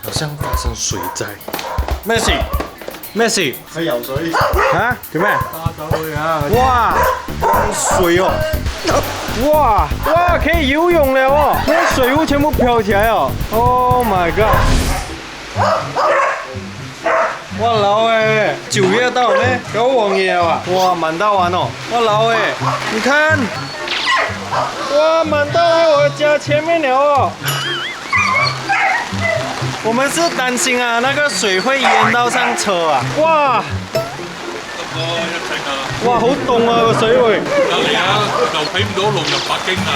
好像发生水灾。Messi，喺游水啊？做咩？打走佢啊！哇，水哦！哇，可以游泳了哦！那水雾全部飘起来哦。Oh my god！ 哇老诶，9月到呢，搞王爷啊！哇，满到完哦！哇老诶，你看，哇，满到来我家前面了哦。我们是担心啊，那个水会淹到上车啊！哇！哇，好凍啊個水會！隔離啊，就睇唔到龍入北京啊！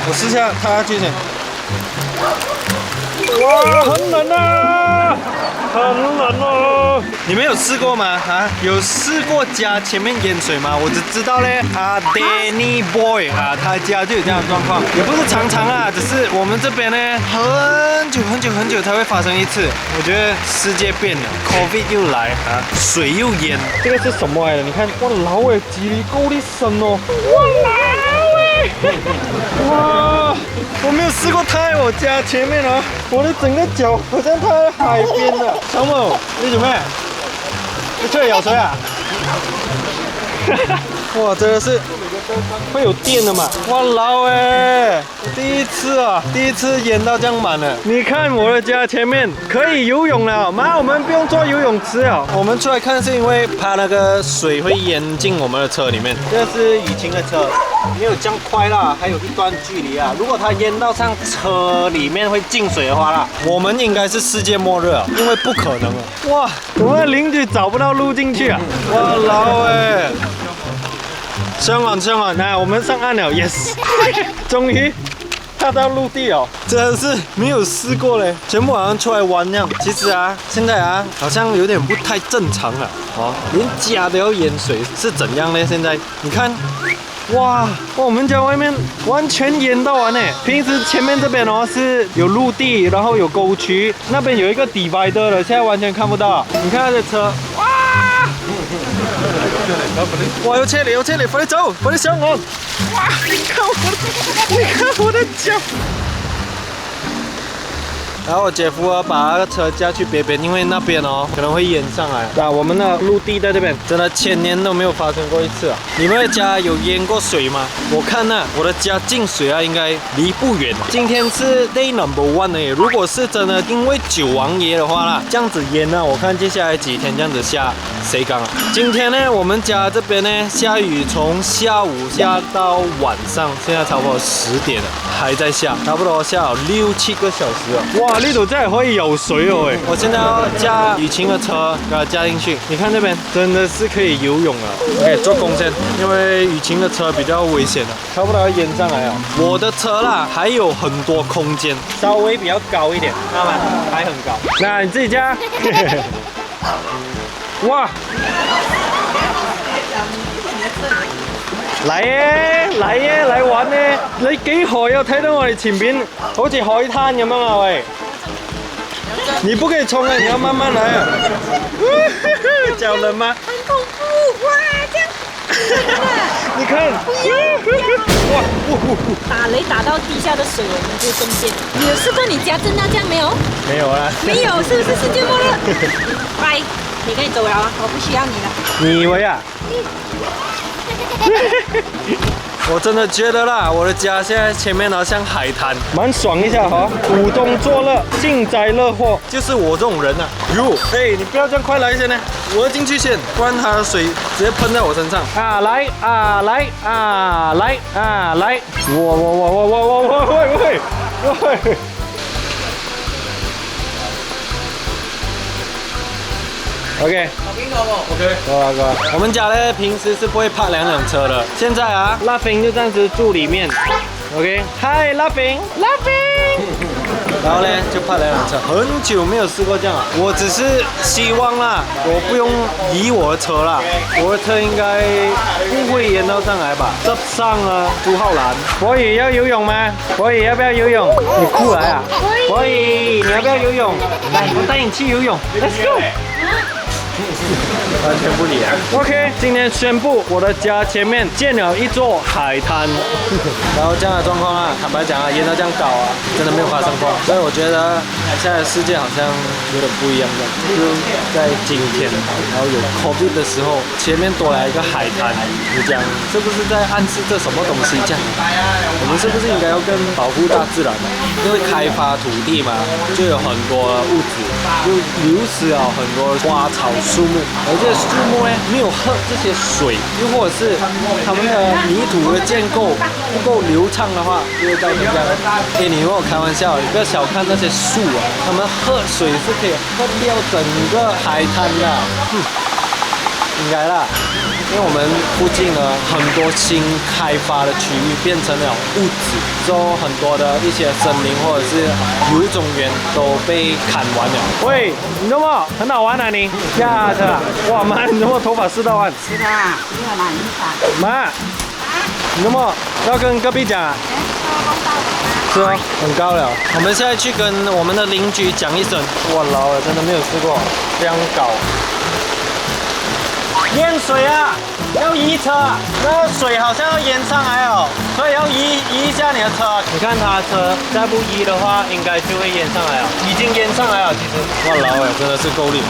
我試下踏下去先。哇，很冷啊，很冷哦！你们有试过吗？啊，有试过家前面淹水吗？我只知道嘞，Danny Boy 啊，他家就有这样的状况，也不是常常啊，只是我们这边呢，很久才会发生一次。我觉得世界变了 ，Covid 又来啊，水又淹，这个是什么来的？你看，哇老诶，几里够力深哦，哇老诶，哇，我没有试过踏在我家前面哦，我的整个脚好像踏在海边了。小某，你做咩？你出嚟游水啊？哇，真的是会有电的嘛？哇老哎，第一次淹到这样满了。你看我的家前面可以游泳了，妈，我们不用做游泳池了。我们出来看是因为怕那个水会淹进我们的车里面。这是雨晴的车，没有这样快啦，还有一段距离啊。如果它淹到上车里面会进水的话啦，我们应该是世界末日啊，因为不可能啊。哇，我们的邻居找不到路进去啊！哇老哎。上岸，来，我们上岸了 ，yes， 终于踏到陆地哦，真的是没有试过嘞，全部好像出来玩那样。其实啊，现在啊，好像有点不太正常了，哦，连家都要淹水，是怎样呢？现在你看。哇，我们家外面完全淹到完呢。平时前面这边哦是有陆地，然后有沟渠，那边有一个 divider 的，现在完全看不到。你看他的车，哇！哇，有车嚟，快啲走，快啲上岸！哇，你看我的脚。然后我姐夫啊，把那个车驾去别边，因为那边哦可能会淹上来。那我们的陆地在这边，真的1000年都没有发生过一次啊！你们的家有淹过水吗？我看呢，我的家进水啊，应该离不远。今天是 day number 1而已。如果是真的因为九王爷的话啦，这样子淹呢，我看接下来几天这样子下，谁敢啊？今天呢，我们家这边呢下雨，从下午下到晚上，现在差不多10点了，还在下，差不多下了6、7个小时了。哇！呢度真係可以游水哦！我現在要駕雨晴的車，給它加進去。你看這邊真的是可以游泳了。OK， 做工先，因為雨晴的車比較危險了，差不多要淹上來了。我的車啦，還有很多空間，稍微比較高一點，知道嗎？還很高。那你自己加。哇！嚟耶，嚟玩咧！你幾害啊？睇到我哋前邊好似海灘咁樣啊喂！你不可以衝啊，你要慢慢來啊！腳冷嗎？很恐怖哇！这样，你看，哇！打雷打到地下的水，我们就中箭。你有试过你家震到这样没有？沒有啊。没有，是不是世界末日？拜，你可以走了啊，我不需要你了。你以為啊？我真的觉得啦，我的家现在前面好像海滩，蛮爽一下哈，苦中作乐，幸灾乐祸，就是我这种人啊。哟，哎，你不要这样，快来先呢，我要进去先，不然它的水直接喷在我身上。啊，来啊，来啊，来啊，来，喂。OK， 我们家呢平时是不会泊2辆车的，现在啊，Laughing就暂时住里面。OK， 嗨 ，Laughing， 然后呢就泊2辆车，很久没有试过这样了。我只是希望啦，我不用移我的车啦，我的车应该不会淹到上来吧？这上了朱浩然，博宇要游泳吗？博宇要不要游泳？你过来啊！博宇，你要不要游泳？来，我带你去游泳 ，Let's go。完全不理啊。OK， 今天宣布我的家前面建了一座海滩，然后这样的状况啊，坦白讲啊，淹到这样高啊，真的没有发生过。所以我觉得现在的世界好像有点不一样的，就在今天，然后有 COVID 的时候，前面多来一个海滩，你讲是不是在暗示着什么东西？这样，我们是不是应该要更保护大自然呢？因为开发土地嘛，就有很多物质，就流失了很多花草树木，而这些树木呢没有喝这些水，又或者是他们的泥土的建构不够流畅的话，就会造成这样。你跟我开玩笑，你不要小看那些树啊，他们喝水是可以喝掉整个海滩的。应该啦，因为我们附近呢很多新开发的区域变成了物质，之后很多的一些森林或者是有一种园都被砍完了。喂，你怎么很好玩啊你？下车啊！哇妈，你怎么头发湿到完？是啦，你要哪里发？妈，你怎么要跟隔壁讲啊？是哦，很高了。我们现在去跟我们的邻居讲一声，哇老了，真的没有试过这样高。淹水啊！要移车，那水好像要淹上来哦，所以要移一下你的车。你看他车再不移的话，应该就会淹上来了，已经淹上来了。其实，哇老哎，真的是够力。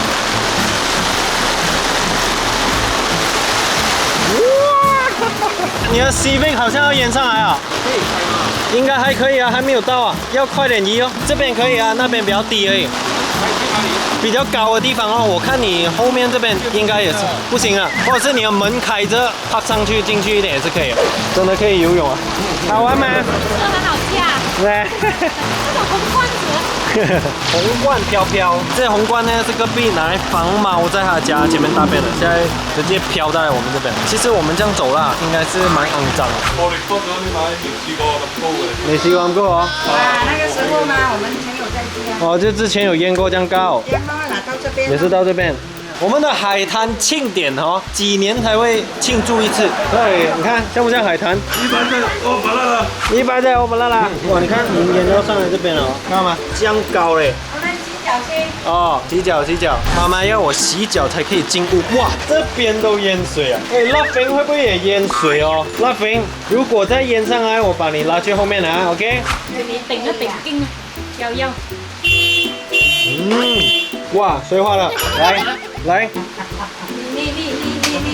你的 Civic 好像要淹上来啊？应该还可以啊，还没有到啊，要快点移哦。这边可以啊，那边比较低而已。比较高的地方哦，我看你后面这边应该也是不行啊，或者是你的门开着，爬上去进去一点也是可以的，真的可以游泳啊，好玩吗？这很好驾，对，这种红罐子，红罐飘飘，这红罐呢是隔壁拿来防猫在他家前面大便的，现在直接飘在我们这边。其实我们这样走啦，应该是蛮肮脏的。我哋多咗啲買未試過咁高嘅。没习惯过哦。那个时候呢，我们前有在这样，哦，就之前有淹过这样高。烟包拿到这边，也是到这边。我们的海滩庆典哦，几年才会庆祝一次。对，你看像不像海滩？一般在欧巴拉啦，一般在欧巴拉啦。哇，你看你沿到上来这边了，看到吗？这样高嘞。我们洗脚先。哦，洗脚洗脚。妈妈要我洗脚才可以进屋。哇，这边都淹水啊！哎，拉菲会不会也淹水哦？拉菲，如果再淹上来，我把你拉去后面啊 ，OK？ 你顶一顶筋，摇摇。哇，水化了，来，你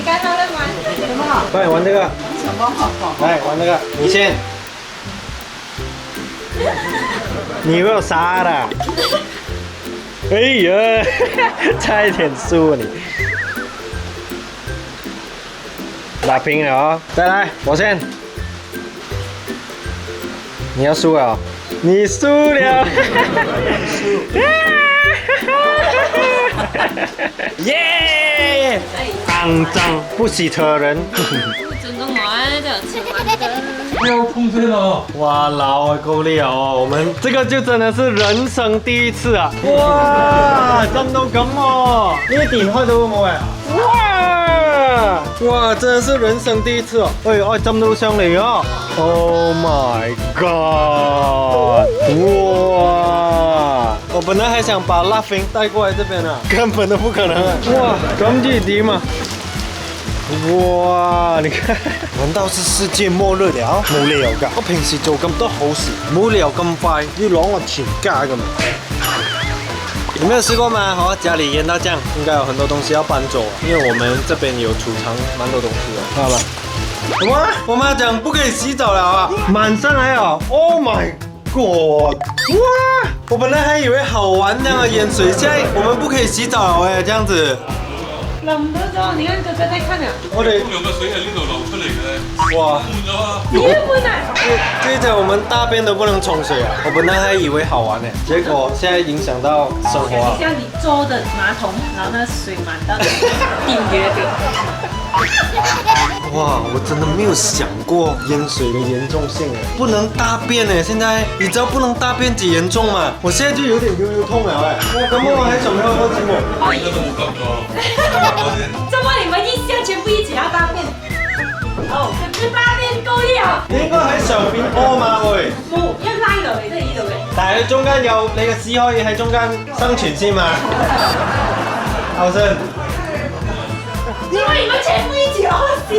刚刚在玩什么？快玩这个，什么？来玩这个，你先。你有杀了！哎呀，差一点输你。打平了哦，再来，我先。你要输了哦，你输了。耶！肮脏不洗车人。不尊重我，这有吃完的。不要碰这了。哇，老啊，够力哦！我们这个就真的是人生第一次啊！哇，震到咁哦！呢一電開到冇誒？哇，真的是人生第一次哦！哎，浸到上嚟哦 ！Oh my god！ 哇！我本來還想把辣粉帶過來這邊啊，根本都不可能啊！哇，咁至點嘛？哇！你看，難道是世界末日了？冇理由㗎！我平時做咁多好事，冇理由咁快要攞我全家㗎嘛！你沒有試過嗎？哦，家裡淹到這樣，應該有很多東西要搬走，因為我們這邊有儲藏蠻多東西的，看到嗎？什麼？我媽講不可以洗澡了啊！滿上來了 ！Oh my god！ 哇！我本來還以為好玩那樣的淹水，現在我們不可以洗澡了哎，這樣子。淋到咗，你看哥哥在看啊。我哋公用嘅水喺呢度流出嚟嘅，哇！換咗啊！你又不能。接着我們大便都不能沖水啊！我本來還以為好玩呢，結果現在影響到生活啊！像你坐的马桶，然后那水满到顶约的。哇，我真的沒有想過淹水的嚴重性哎，不能大便哎！現在你知道不能大便幾嚴重嗎？我現在就有點悠痛了哎！咁我還想要喝寂寞。而家都冇咁咗。怎么你們一下全部一起要大便？哦，這個大便夠了。你應該喺上邊屙嘛喂？冇，一拉落嚟都係呢度嘅。但係佢中間有你嘅屎可以喺中間生存先嘛？後生。你们全部一起屙屎。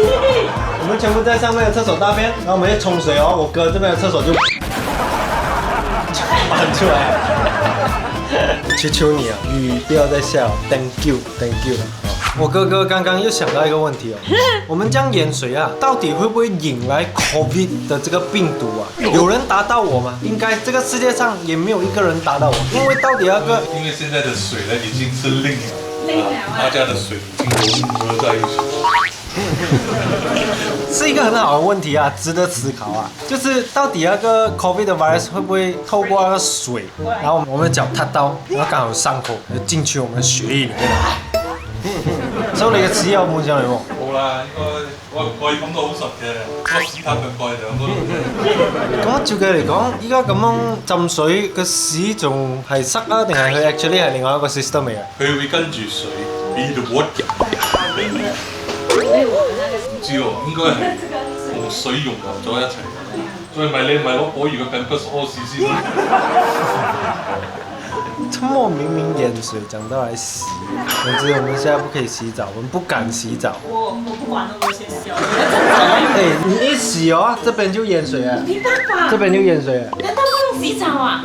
我们全部在上面的厕所大便，然后我们去冲水哦。我哥这边的厕所就满出来了。求求你啊，雨不要再下了 ，Thank you，Thank you。我哥哥刚刚又想到一个问题哦，我们这样淹水啊，到底会不会引来 COVID 的这个病毒啊？有人打到我吗？应该这个世界上也没有一个人打到我，因为到底那个因为现在的水呢已经是令了，大家的水已经融合在一起。是一个很好的问题啊，值得思考啊。就是到底那个 COVID 的 virus 会不会透过那个水，然后我们的脚踏到，然后刚好伤口进去我们的血液里面。所以你嘅屎有冇上嚟喎？冇啦，應該我感到好實嘅，我屎塔嘅蓋兩個。咁照計嚟講，依家咁樣浸水嘅屎仲係塞啊，定係佢 actually 係另外一個 system 嚟嘅？佢會跟住水 be the water。唔知喎，應該係同水融合咗一齊。所以你咪攞可以嘅緊不屙屎先。这么明明淹水，讲到来洗，总之我们现在不可以洗澡，我们不敢洗澡。我不管了，我先洗，我要哎，你一洗哦，这边就淹水了，没办法，这边就淹水了。难道不用洗澡啊？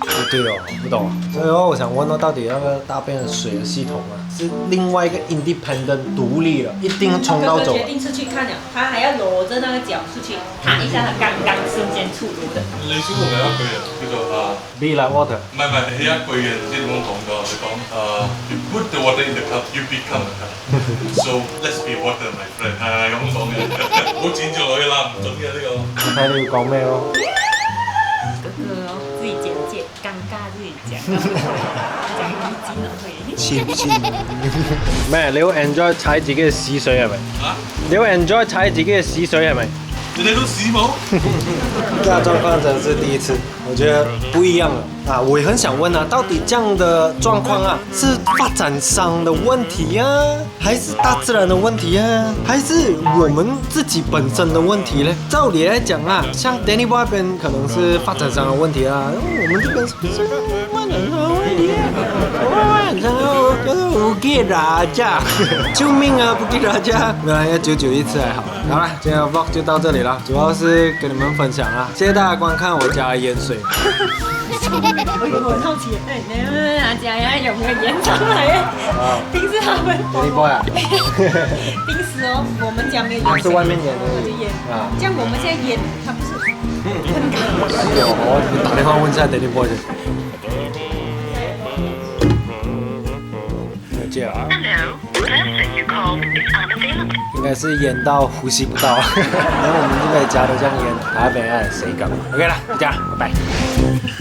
不对哦，不懂。所以我想问到，到底那个大便的水的系统啊，是另外一个 independent 独立的，一定冲到走哥哥决。定出去看了，他还要裸着那个脚出去看一下他刚刚瞬間出爐的。李小龍有一句啊，叫做Be like water。唔係係一句嘅，唔知點樣講咗，佢講you put the water in the cup, you become a cup. So let's be water, my friend。係咁講嘅，唔好剪住佢啦，唔準嘅呢個。你睇你要講咩咯？哥哥哦，自己简介，尴尬自己講，講一技能會。黐唔黐？咩？你好 enjoy 踩自己嘅屎水係咪？啊？你好 enjoy 踩自己嘅屎水係咪？你睇到屎冇？这样状况真的是第一次，我觉得不一样了啊！我也很想问啊，到底这样的状况啊，是发展商的问题啊，还是大自然的问题啊，还是我们自己本身的问题呢？照理来讲啊，像 Danny Boy 那边可能是发展商的问题啊，我们这边是不是发展商的问题啊？发展商不给大家，救命啊！不给大家，原来要久一次还好。好了，今天的 vlog 就到这里了，主要是跟你们分享啊，谢谢大家观看我家的淹水。我很好奇，大家呀有没有延长来？平时他们 Danny Boy 啊，平时哦，我们家没有淹，是外面淹的就淹啊。这样我们现在淹，他不是很高。是哦，我打电话问一下 Danny Boy 去。接啊。应该是淹到呼吸不到，然后我们这边家都这样淹，台北爱谁搞 ？OK 了，就这样，拜拜。